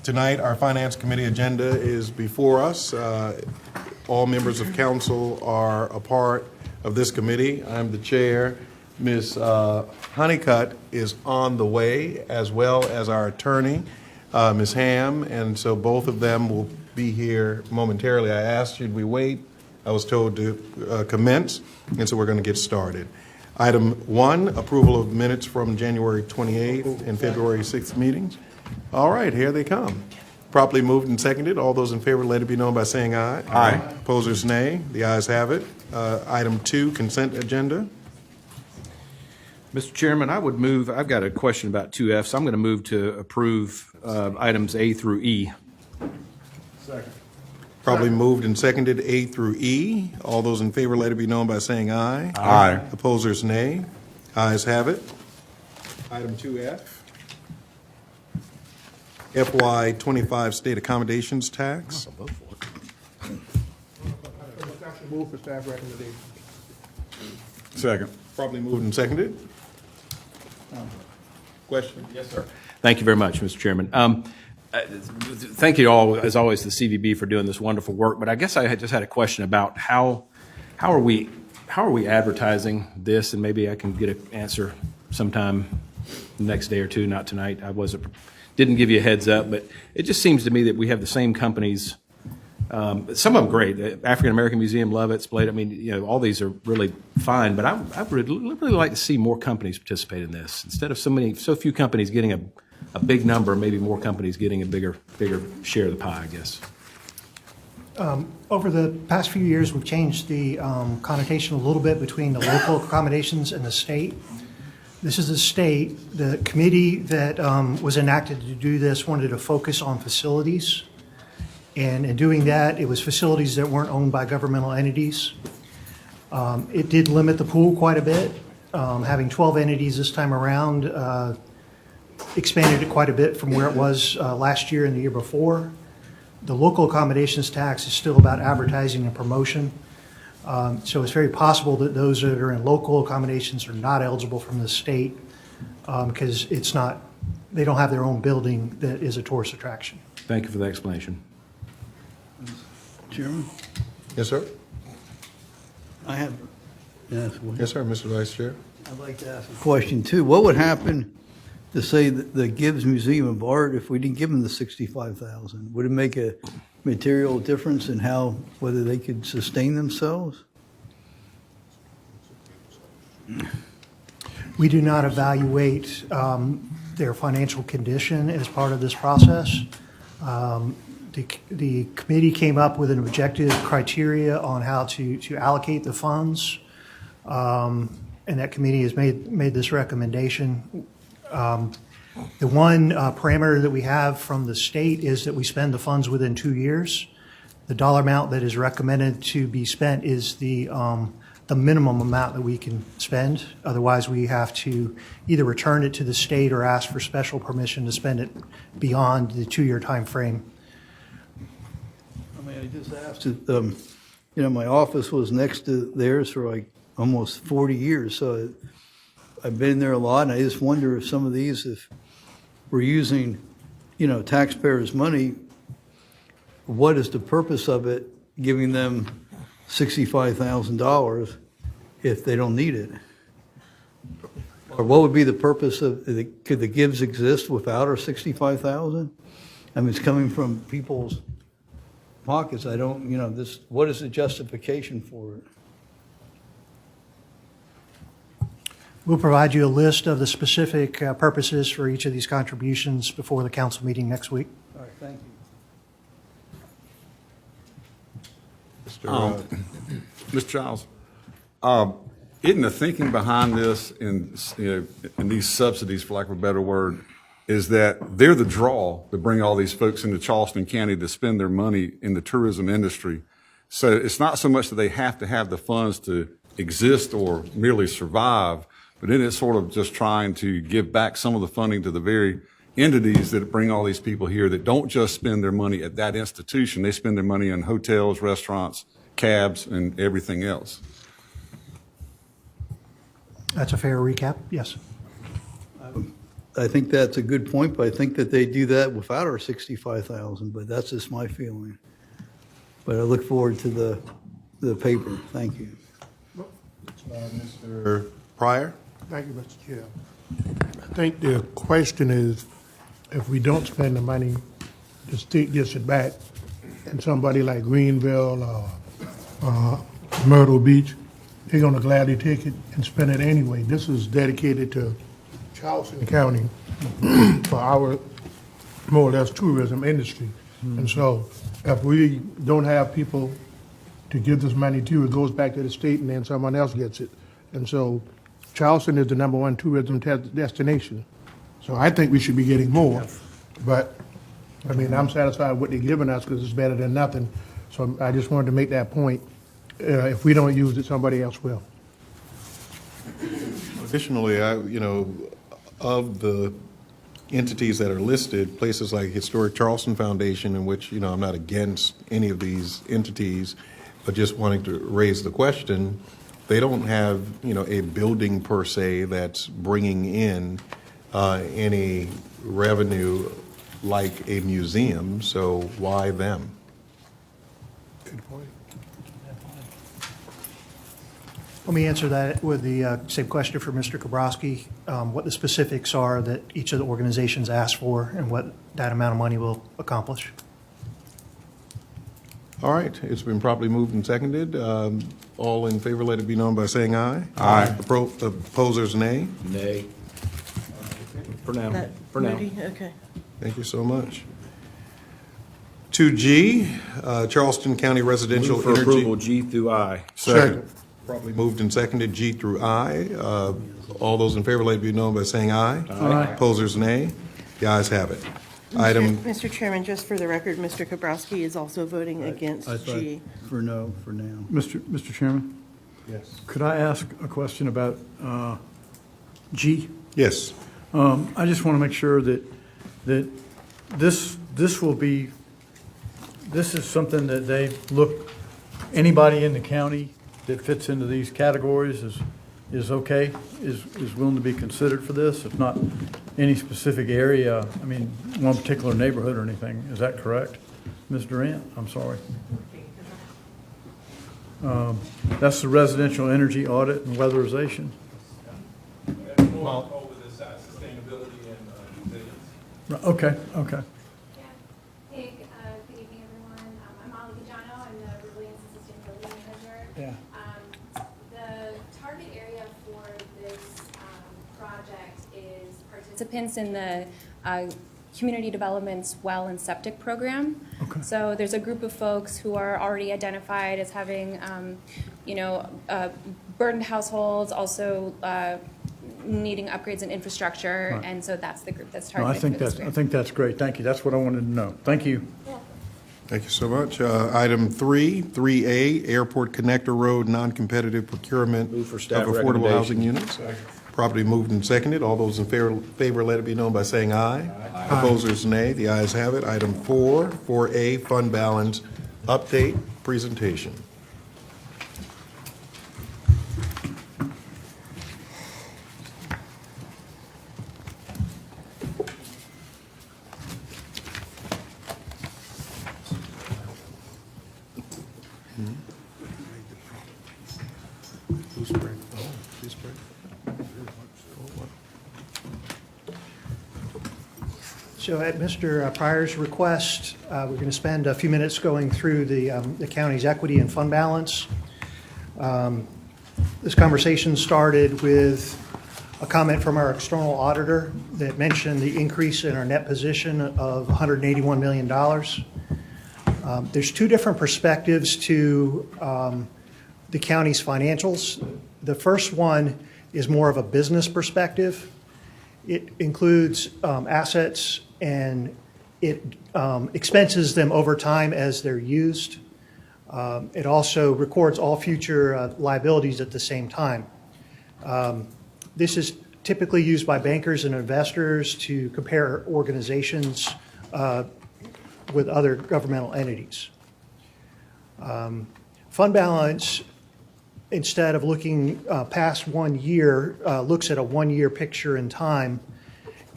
Tonight, our Finance Committee agenda is before us. All members of council are a part of this committee. I'm the chair. Ms. Honeycutt is on the way, as well as our attorney, Ms. Ham, and so both of them will be here momentarily. I asked, should we wait? I was told to commence, and so we're going to get started. Item 1, approval of minutes from January 28th and February 6th meetings. All right, here they come. Properly moved and seconded. All those in favor, let it be known by saying aye. Aye. Opposers, nay. The ayes have it. Item 2, consent agenda. Mr. Chairman, I would move, I've got a question about 2F, so I'm going to move to approve items A through E. Second. Probably moved and seconded A through E. All those in favor, let it be known by saying aye. Aye. Opposers, nay. Ayes have it. Item 2F. FY25 state accommodations tax. Move for staff recommendation. Second. Probably moved and seconded. Question? Yes, sir. Thank you very much, Mr. Chairman. Thank you all, as always, the CVB for doing this wonderful work. But I guess I just had a question about how are we advertising this, and maybe I can get an answer sometime the next day or two, not tonight. Didn't give you a heads up, but it just seems to me that we have the same companies. Some of them great. The African American Museum, love it. Splade. I mean, you know, all these are really fine. But I would really like to see more companies participate in this instead of so few companies getting a big number. Maybe more companies getting a bigger share of the pie, I guess. Over the past few years, we've changed the connotation a little bit between the local accommodations and the state. This is the state. The committee that was enacted to do this wanted to focus on facilities. And in doing that, it was facilities that weren't owned by governmental entities. It did limit the pool quite a bit. Having 12 entities this time around expanded it quite a bit from where it was last year and the year before. The local accommodations tax is still about advertising and promotion. So it's very possible that those that are in local accommodations are not eligible from the state because they don't have their own building that is a tourist attraction. Thank you for the explanation. Chairman? Yes, sir. I have, yes, Yes, sir, Mr. Vice Chair. I'd like to ask a question too. What would happen to say the Gibbs Museum of Art if we didn't give them the $65,000? Would it make a material difference in whether they could sustain themselves? We do not evaluate their financial condition as part of this process. The committee came up with an objective criteria on how to allocate the funds, and that committee has made this recommendation. The one parameter that we have from the state is that we spend the funds within 2 years. The dollar amount that is recommended to be spent is the minimum amount that we can spend. Otherwise, we have to either return it to the state or ask for special permission to spend it beyond the 2-year time frame. I mean, I just asked it, my office was next to theirs for like almost 40 years, so I've been there a lot, and I just wonder if some of these, if we're using, taxpayers' money, what is the purpose of it, giving them $65,000 if they don't need it? Or what would be the purpose of, could the Gibbs exist without our $65,000? I mean, it's coming from people's pockets. I don't, what is the justification for it? We'll provide you a list of the specific purposes for each of these contributions before the council meeting next week. All right, thank you. Mr. Childs, isn't the thinking behind this in these subsidies, for lack of a better word, is that they're the draw to bring all these folks into Charleston County to spend their money in the tourism industry. So it's not so much that they have to have the funds to exist or merely survive, but it is sort of just trying to give back some of the funding to the very entities that bring all these people here that don't just spend their money at that institution. They spend their money on hotels, restaurants, cabs, and everything else. That's a fair recap, yes. I think that's a good point, but I think that they do that without our 65,000, but that's just my feeling. But I look forward to the paper. Thank you. Mr. Pryor? Thank you, Mr. Chair. I think the question is, if we don't spend the money, the state gets it back, and somebody like Greenville or Myrtle Beach, they're gonna gladly take it and spend it anyway. This is dedicated to Charleston County for our, more or less, tourism industry. And so if we don't have people to give this money to, it goes back to the state and then someone else gets it. And so Charleston is the #1 tourism destination. So I think we should be getting more. But, I mean, I'm satisfied with what they're giving us because it's better than nothing. So I just wanted to make that point. If we don't use it, somebody else will. Additionally, of the entities that are listed, places like Historic Charleston Foundation, in which, I'm not against any of these entities, but just wanting to raise the question, they don't have, a building per se that's bringing in any revenue like a museum, so why them? Good point. Let me answer that with the same question for Mr. Kabrowski, what the specifics are that each of the organizations asked for and what that amount of money will accomplish. All right, it's been properly moved and seconded. All in favor, let it be known by saying aye. Aye. Opposers, nay. Nay. For now, That for now. Moody? Okay. Thank you so much. 2G, Charleston County Residential Move for Energy. approval, G through I. Second. Properly moved and seconded, G through I. All those in favor, let it be known by saying aye. Aye. Opposers, nay. The ayes have it. Item, Mr. Chairman, just for the record, Mr. Kabrowski is also voting against I thought G. for no, for now. Mr. Chairman, yes. could I ask a question about G? Yes. I just want to make sure that this will be, this is something that they look, anybody in the county that fits into these categories is okay, is willing to be considered for this, if not any specific area, I mean, one particular neighborhood or anything. Is that correct? Ms. Durant, I'm sorry. That's the residential energy audit and weatherization. More over this sustainability and resilience. Okay, okay. Yeah. Hey, good evening, everyone. I'm Molly Gajano. I'm the Resilience and Sustainability Manager. Yeah. The target area for this project is participants in the Community Development's Well and Septic Program. Okay. So there's a group of folks who are already identified as having, burdened households, also needing upgrades in infrastructure, Right. and so that's the group that's No, targeted for this I grant. think that's great. Thank you. That's what I wanted to know. Thank you. Thank you so much. Item 3A, Airport Connector Road, non-competitive procurement Move for staff of affordable housing recommendation. units. Properly moved and seconded. All those in favor, let it be known by saying aye. Opposers, nay. The ayes have it. Item 4A, fund balance update presentation. So at Mr. Pryor's request, we're going to spend a few minutes going through the county's equity and fund balance. This conversation started with a comment from our external auditor that mentioned the increase in our net position of $181 million. There's two different perspectives to the county's financials. The first one is more of a business perspective. It includes assets and it expenses them over time as they're used. It also records all future liabilities at the same time. This is typically used by bankers and investors to compare organizations with other governmental entities. Fund balance, instead of looking past 1 year, looks at a 1 year picture in time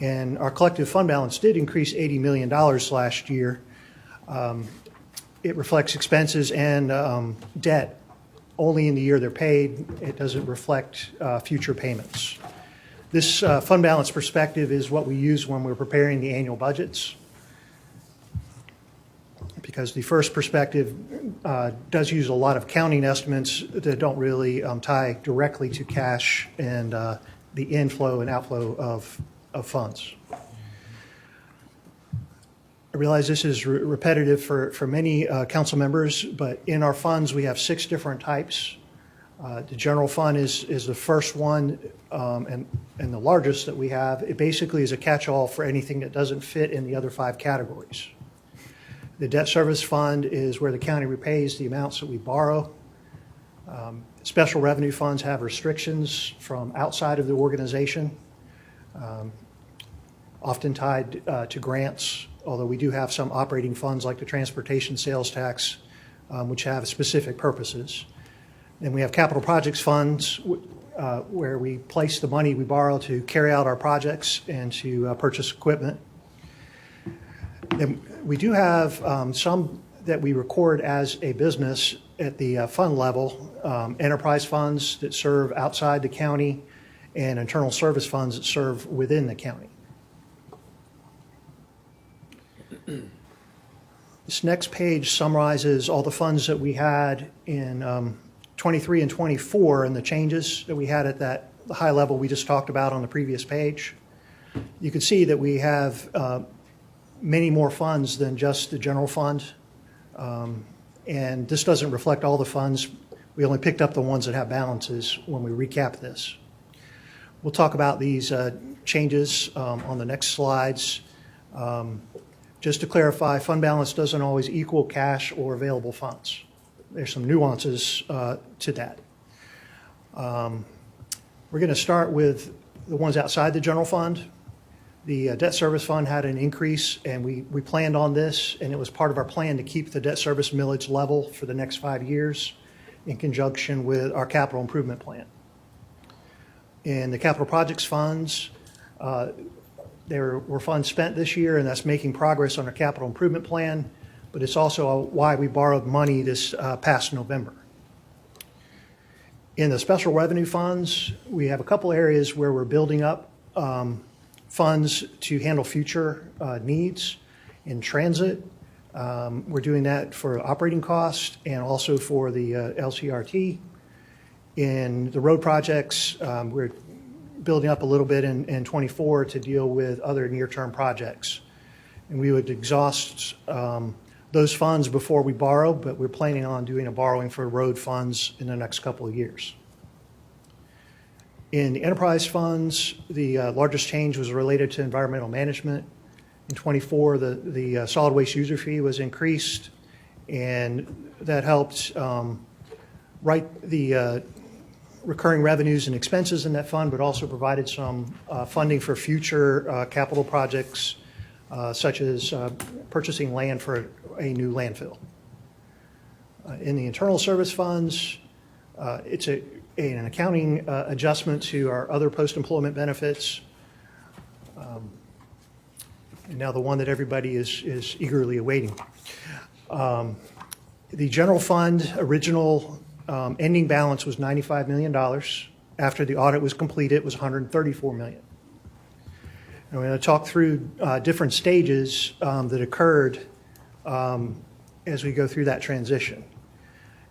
And our collective fund balance did increase $80 million last year. It reflects expenses and debt only in the year they're paid. It doesn't reflect future payments. This fund balance perspective is what we use when we're preparing the annual budgets, because the first perspective does use a lot of counting estimates that don't really tie directly to cash and the inflow and outflow of funds. I realize this is repetitive for many council members, but in our funds, we have 6 different types. The general fund is the first one and the largest that we have. It basically is a catch-all for anything that doesn't fit in the other 5 categories. The debt service fund is where the county repays the amounts that we borrow. Special revenue funds have restrictions from outside of the organization, often tied to grants, although we do have some operating funds like the transportation sales tax, which have specific purposes. Then we have capital projects funds, where we place the money we borrow to carry out our projects and to purchase equipment. Then we do have some that we record as a business at the fund level, enterprise funds that serve outside the county and internal service funds that serve within the county. This next page summarizes all the funds that we had in 23 and 24 and the changes that we had at that high level we just talked about on the previous page. You can see that we have many more funds than just the general fund. And this doesn't reflect all the funds. We only picked up the ones that have balances when we recap this. We'll talk about these changes on the next slides. Just to clarify, fund balance doesn't always equal cash or available funds. There's some nuances to that. We're going to start with the ones outside the general fund. The debt service fund had an increase, and we planned on this, and it was part of our plan to keep the debt service millage level for the next 5 years in conjunction with our capital improvement plan. In the capital projects funds, there were funds spent this year, and that's making progress on our capital improvement plan, but it's also why we borrowed money this past November. In the special revenue funds, we have a couple areas where we're building up funds to handle future needs. In transit, we're doing that for operating costs and also for the LCRT. In the road projects, we're building up a little bit in 24 to deal with other near-term projects. And we would exhaust those funds before we borrow, but we're planning on doing a borrowing for road funds in the next couple of years. In the enterprise funds, the largest change was related to environmental management. In 24, the solid waste user fee was increased, and that helped write the recurring revenues and expenses in that fund, but also provided some funding for future capital projects, such as purchasing land for a new landfill. In the internal service funds, it's an accounting adjustment to our other post-employment benefits. And now the one that everybody is eagerly awaiting. The general fund original ending balance was $95 million. After the audit was completed, it was $134 million. And we're going to talk through different stages that occurred as we go through that transition.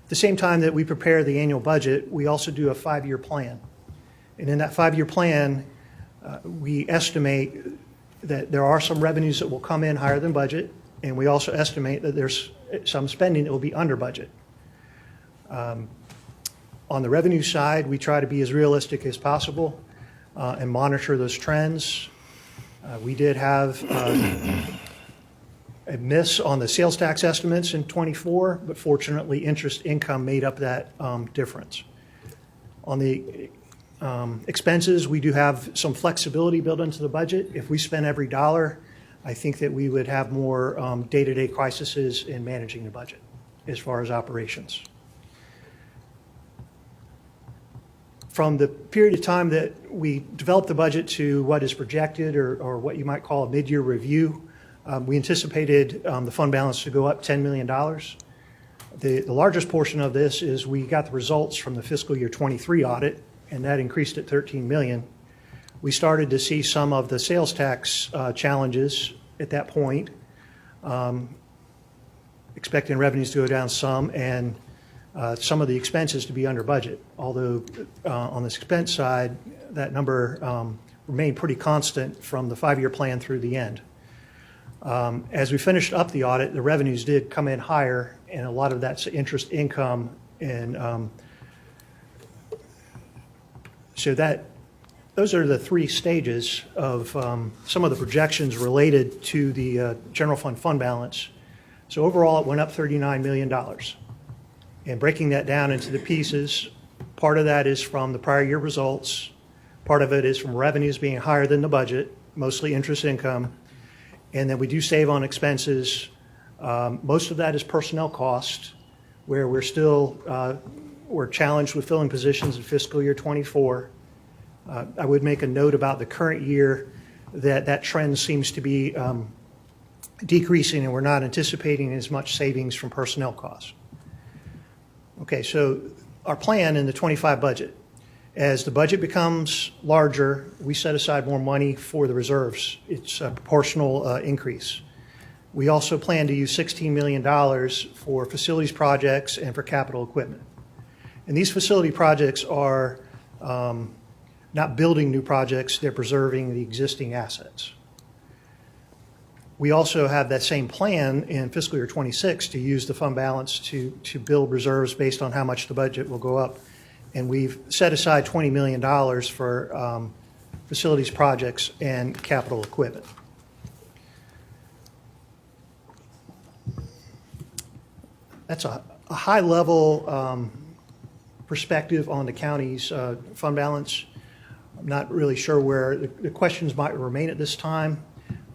At the same time that we prepare the annual budget, we also do a 5-year plan. And in that 5-year plan, we estimate that there are some revenues that will come in higher than budget, and we also estimate that there's some spending that will be under budget. On the revenue side, we try to be as realistic as possible and monitor those trends. We did have a miss on the sales tax estimates in 24, but fortunately interest income made up that difference. On the expenses, we do have some flexibility built into the budget. If we spend every dollar, I think that we would have more day-to-day crises in managing the budget as far as operations. From the period of time that we developed the budget to what is projected, or what you might call a mid-year review, we anticipated the fund balance to go up $10 million. The largest portion of this is we got the results from the fiscal year 23 audit, and that increased it $13 million. We started to see some of the sales tax challenges at that point, expecting revenues to go down some, and some of the expenses to be under budget. Although on the expense side, that number remained pretty constant from the 5-year plan through the end. As we finished up the audit, the revenues did come in higher, and a lot of that's interest income. And so those are the 3 stages of some of the projections related to the general fund balance. So overall, it went up $39 million. And breaking that down into the pieces, part of that is from the prior year results. Part of it is from revenues being higher than the budget, mostly interest income. And then we do save on expenses. Most of that is personnel cost, where we're challenged with filling positions in fiscal year 24. I would make a note about the current year that trend seems to be decreasing, and we're not anticipating as much savings from personnel costs. Okay, so our plan in the 25 budget, as the budget becomes larger, we set aside more money for the reserves. It's a proportional increase. We also plan to use $16 million for facilities projects and for capital equipment. And these facility projects are not building new projects, they're preserving the existing assets. We also have that same plan in fiscal year 26 to use the fund balance to build reserves based on how much the budget will go up. And we've set aside $20 million for facilities projects and capital equipment. That's a high-level perspective on the county's fund balance. I'm not really sure where the questions might remain at this time,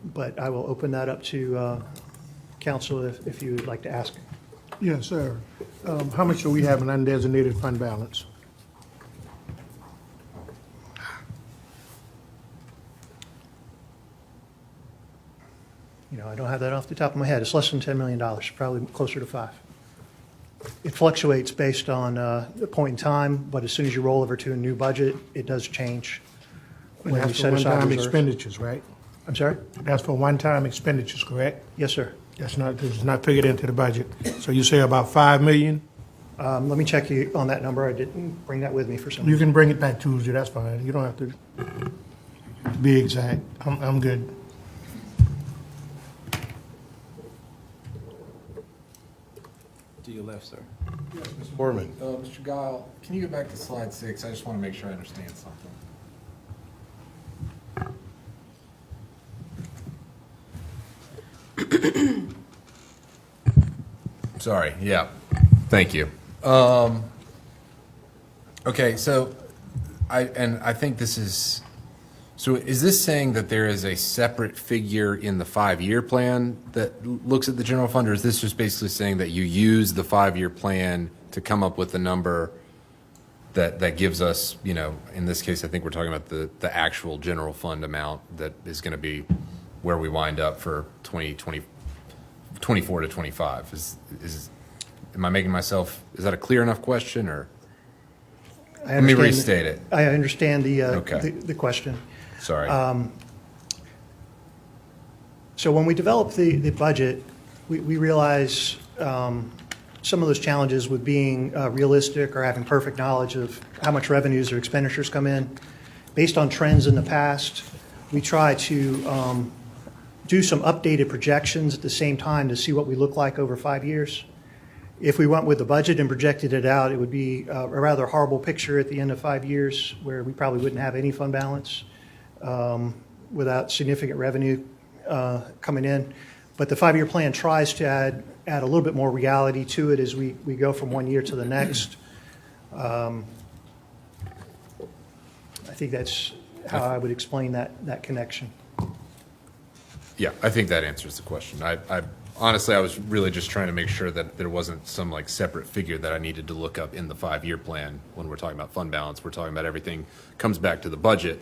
but I will open that up to council if you would like to ask. Yes, sir. How much do we have in undesignated fund balance? I don't have that off the top of my head. It's less than $10 million, probably closer to 5. It fluctuates based on the point in time, but as soon as you roll over to a new budget, it does change. And When we that's for set aside one-time reserves. expenditures, right? I'm sorry? That's for one-time expenditures, correct? Yes, sir. That's not figured into the budget. So you say about 5 million? Let me check you on that number. I didn't bring that with me for some You reason. can bring it back Tuesday, that's fine. You don't have to be exact. I'm good. To your left, sir. Foreman. Mr. Guile, can you go back to slide 6? I just want to make sure I understand something. Sorry, yeah, thank you. Okay, so I think this is, so is this saying that there is a separate figure in the 5-year plan that looks at the general fund, or is this just basically saying that you use the 5-year plan to come up with a number that gives us, in this case, I think we're talking about the actual general fund amount that is going to be where we wind up for 24 to 25. Am I making myself, is that a clear enough question, or? I Let me understand- restate it. I understand Okay. the question. Sorry. So when we developed the budget, we realized some of those challenges with being realistic or having perfect knowledge of how much revenues or expenditures come in. Based on trends in the past, we try to do some updated projections at the same time to see what we look like over 5 years. If we went with the budget and projected it out, it would be a rather horrible picture at the end of 5 years, where we probably wouldn't have any fund balance without significant revenue coming in. But the 5-year plan tries to add a little bit more reality to it as we go from one year to the next. I think that's how I would explain that connection. Yeah, I think that answers the question. Honestly, I was really just trying to make sure that there wasn't some like separate figure that I needed to look up in the 5-year plan when we're talking about fund balance. We're talking about everything comes back to the budget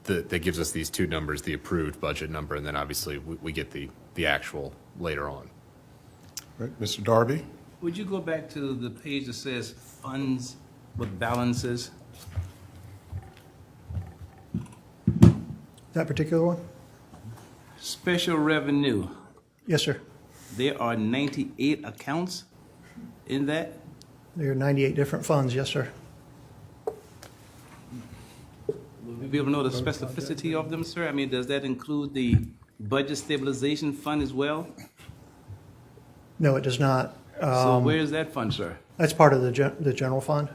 that gives us these two numbers, the approved budget number, and then obviously we get the actual later on. Right, Mr. Darby? Would you go back to the page that says funds with balances? That particular one? Special revenue. Yes, sir. There are 98 accounts in that? There are 98 different funds, yes, sir. Will we be able to know the specificity of them, sir? I mean, does that include the budget stabilization fund as well? No, it does not. So where is that fund, sir? That's part of the general fund,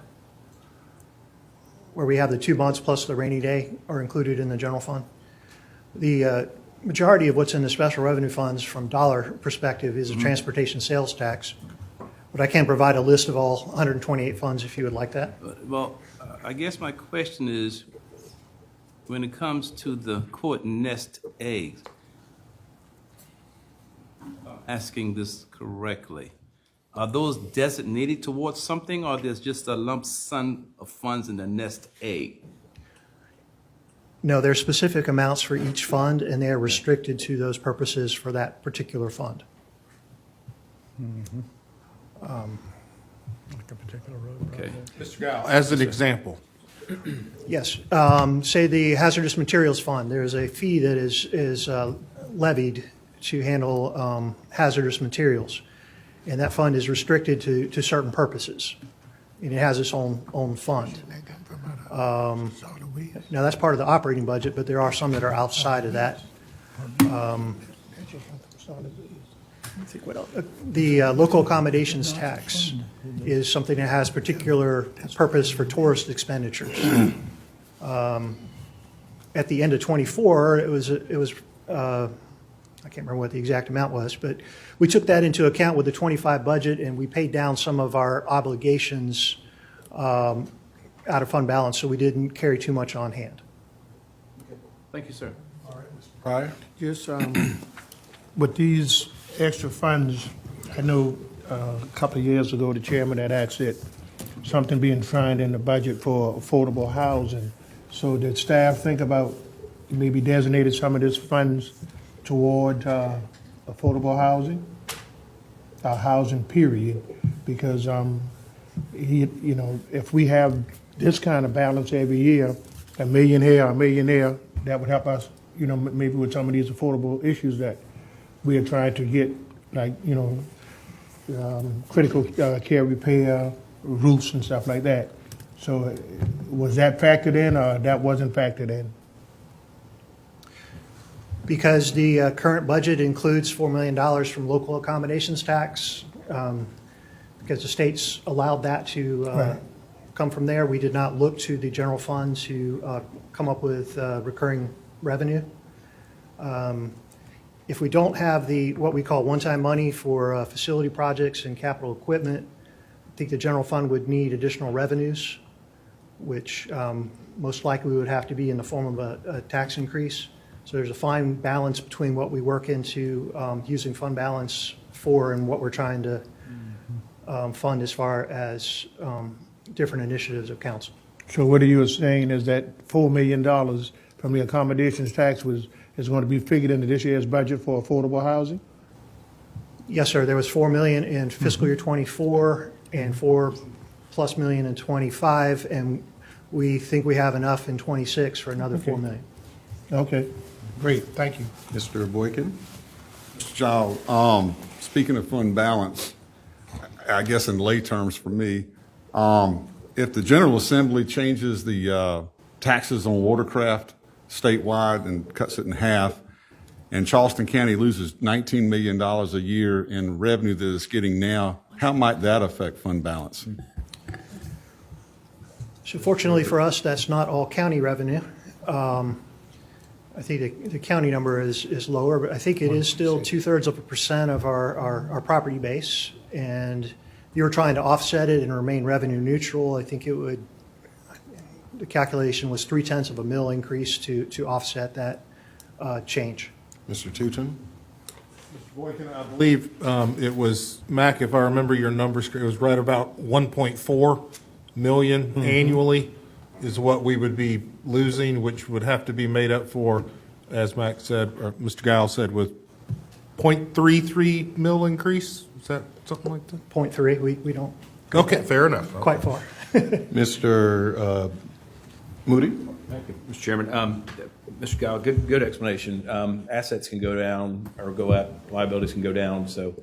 where we have the 2 months plus the rainy day are included in the general fund. The majority of what's in the special revenue funds from dollar perspective is a transportation sales tax. But I can provide a list of all 128 funds if you would like that. Well, I guess my question is, when it comes to the quote nest eggs, asking this correctly, are those designated towards something, or there's just a lump sum of funds in the nest egg? No, there's specific amounts for each fund, and they are restricted to those purposes for that particular fund. Like a particular road Okay. Mr. Gow, as an example. Yes. Say the hazardous materials fund, there's a fee that is levied to handle hazardous materials. And that fund is restricted to certain purposes. And it has its own fund. Now, that's part of the operating budget, but there are some that are outside of that. I think what else? The local accommodations tax is something that has particular purpose for tourist expenditures. At the end of '24, it was I can't remember what the exact amount was, but we took that into account with the '25 budget, and we paid down some of our obligations out of fund balance, so we didn't carry too much on hand. Thank you, sir. Pryor? Just, with these extra funds, I know a couple of years ago, the chairman had asked that something being found in the budget for affordable housing. So did staff think about maybe designated some of these funds toward affordable housing? Housing period, because if we have this kind of balance every year, $1 million here, $1 million there, that would help us, maybe with some of these affordable issues that we are trying to get, like, critical care repair, roofs and stuff like that. So was that factored in, or that wasn't factored in? Because the current budget includes $4 million from local accommodations tax, because the states allowed that to Right. come from there, we did not look to the general fund to come up with recurring revenue. If we don't have what we call one-time money for facility projects and capital equipment, I think the general fund would need additional revenues, which most likely would have to be in the form of a tax increase. So there's a fine balance between what we work into using fund balance for and what we're trying to fund as far as different initiatives of council. So what you were saying is that $4 million from the accommodations tax is going to be figured into this year's budget for affordable housing? Yes, sir. There was $4 million in fiscal year '24 and $4+ million in '25, and we think we have enough in '26 for another $4 million. Okay, great, thank you. Mr. Boykin? Mr. Child, speaking of fund balance, I guess in lay terms for me, if the General Assembly changes the taxes on watercraft statewide and cuts it in half, and Charleston County loses $19 million a year in revenue that it's getting now, how might that affect fund balance? So fortunately for us, that's not all county revenue. I think the county number is lower, but I think it is still 0.2% of our property base. And if you were trying to offset it and remain revenue neutral, I think it would, the calculation was 0.3 mil increase to offset that change. Mr. Tootin? Boykin, I believe it was, Mac, if I remember your numbers, it was right about 1.4 million annually is what we would be losing, which would have to be made up for, as Mac said, or Mr. Giles said, with 0.33 mil increase? Is that something like that? 0.3, we don't Okay, fair enough. quite far. Mr. Moody? Thank you, Mr. Chairman. Mr. Gall, good explanation. Assets can go down or go up, liabilities can go down, so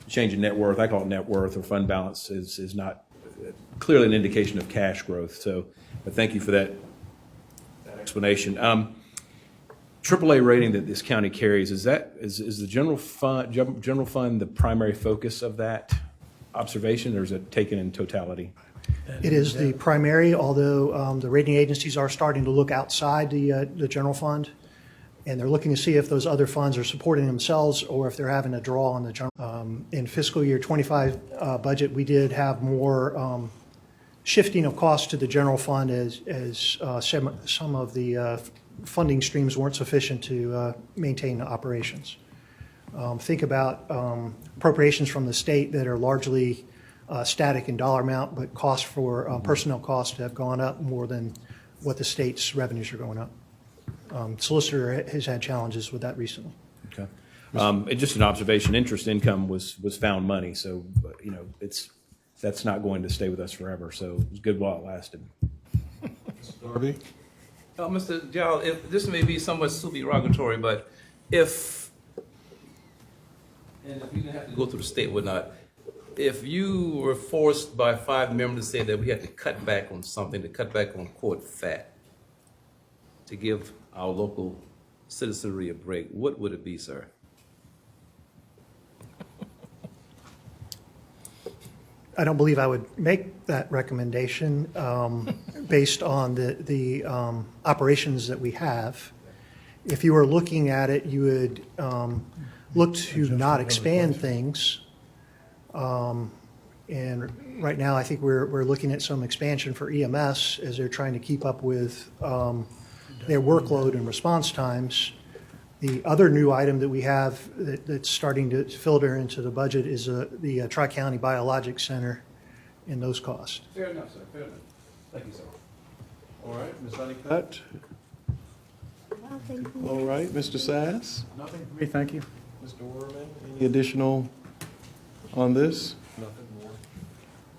change in net worth, I call it net worth or fund balance, is not clearly an indication of cash growth. So, but thank you for that explanation. AAA rating that this county carries, is the general fund the primary focus of that observation, or is it taken in totality? It is the primary, although the rating agencies are starting to look outside the general fund, and they're looking to see if those other funds are supporting themselves or if they're having a draw on the general. In fiscal year 25 budget, we did have more shifting of costs to the general fund as some of the funding streams weren't sufficient to maintain the operations. Think about appropriations from the state that are largely static in dollar amount, but costs for personnel costs have gone up more than what the state's revenues are going up. Solicitor has had challenges with that recently. Okay. And just an observation, interest income was found money, so that's not going to stay with us forever. So it was good while it lasted. Darby? Mr. Giles, if this may be somewhat derogatory, but if you didn't have to go through the state or whatnot, if you were forced by 5 members to say that we had to cut back on something, to cut back on quote fat, to give our local citizenry a break, what would it be, sir? I don't believe I would make that recommendation based on the operations that we have. If you were looking at it, you would look to not expand things. And right now, I think we're looking at some expansion for EMS as they're trying to keep up with their workload and response times. The other new item that we have that's starting to filter into the budget is the Tri-County Biologics Center and those costs. Fair enough, sir. Fair enough. Thank you, sir. All right, Ms. Honeycutt? All right, Mr. Sass? Nothing for me, thank you. Mr. Werman, any additional on this? Nothing more.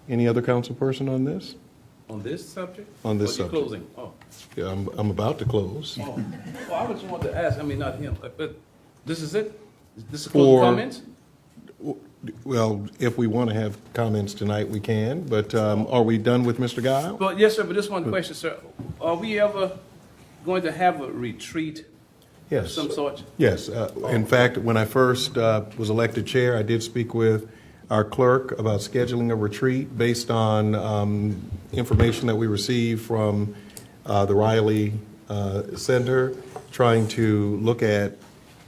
Any other council person on this? On this subject? On this Or you subject. closing? Oh. Yeah, I'm about to close. Oh. Well, I just wanted to ask, I mean, not him, but this is it? This is For- closing comments? Well, if we want to have comments tonight, we can, but are we done with Mr. Guile? But yes, sir, but just one question, sir. Are we ever going to have a retreat of Yes. some sort? Yes. In fact, when I first was elected chair, I did speak with our clerk about scheduling a retreat based on information that we received from the Riley Center, trying to look at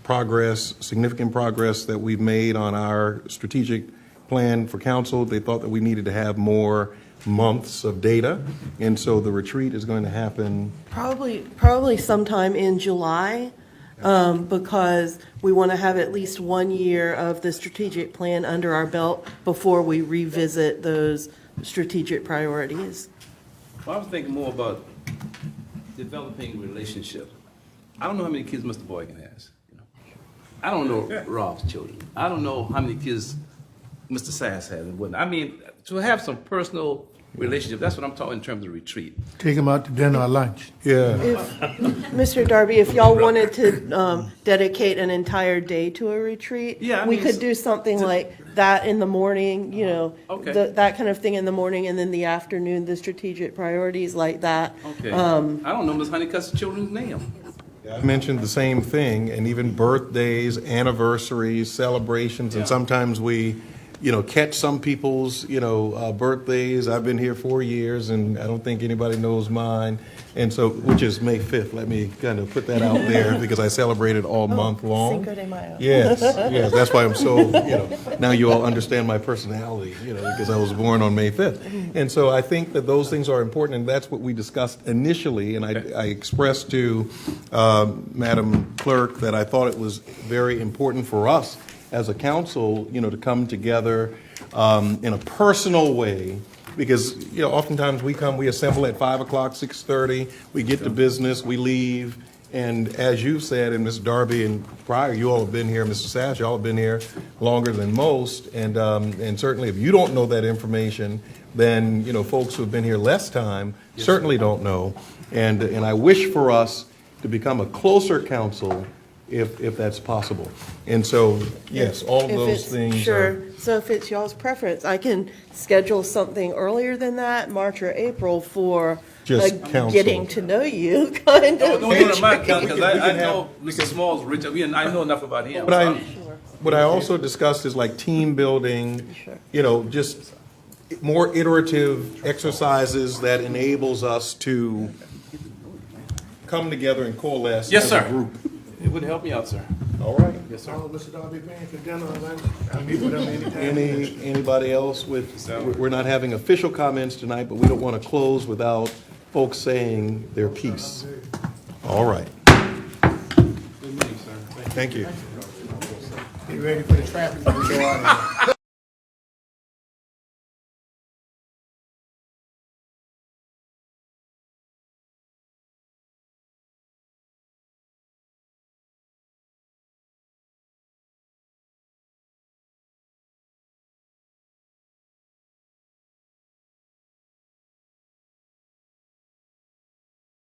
progress, significant progress that we've made on our strategic plan for council. They thought that we needed to have more months of data, and so the retreat is going to happen. Probably sometime in July, because we want to have at least 1 year of the strategic plan under our belt before we revisit those strategic priorities. Well, I was thinking more about developing relationships. I don't know how many kids Mr. Boykin has. I don't know Rob's children. I don't know how many kids Mr. Sass has and whatnot. I mean, to have some personal relationship, that's what I'm talking in terms of retreat. Take them out to dinner or lunch. Yeah. Mr. Darby, if y'all wanted to dedicate an entire day to a retreat, Yeah, I we mean, could do something like that in the morning, Okay. that kind of thing in the morning, and then the afternoon, the strategic priorities like that. Okay. I don't know Ms. Honeycutt's children's name. I mentioned the same thing, and even birthdays, anniversaries, celebrations, and Yeah. sometimes we, catch some people's, birthdays. I've been here 4 years, and I don't think anybody knows mine. And so, which is May 5th. Let me kind of put that out there because I celebrated all month long. Cinco de Mayo. Yes, yes, that's why I'm so, now you all understand my personality, because I was born on May 5th. And so I think that those things are important, and that's what we discussed initially, and I expressed to Madam Clerk that I thought it was very important for us as a council, to come together in a personal way, because, oftentimes we assemble at 5 o'clock, 6:30, we get to business, we leave, and as you've said, and Ms. Darby and prior, you all have been here, Mr. Sash, you all have been here longer than most, and certainly if you don't know that information, then, folks who have been here less time certainly don't know. And I wish for us to become a closer council if that's possible. And so, yes, all of If those it's- things Sure. are. So if it's y'all's preference, I can schedule something earlier than that, March or April, for Just a council. getting to know you kind of. Don't do it on my account, because we can I have- know Mr. Small's rich, I know enough about him. But what I also discussed is like team building, just more iterative exercises that enables us to come together and coalesce Yes, as a sir. group. It would help me out, sir. All right. Yes, sir. Mr. Darby paying for dinner or lunch? I'll meet with them anytime. Anybody else we're not having official comments tonight, but we don't want to close without folks saying their piece. All right. Good meeting, sir. Thank you. Get ready for the traffic when we go out.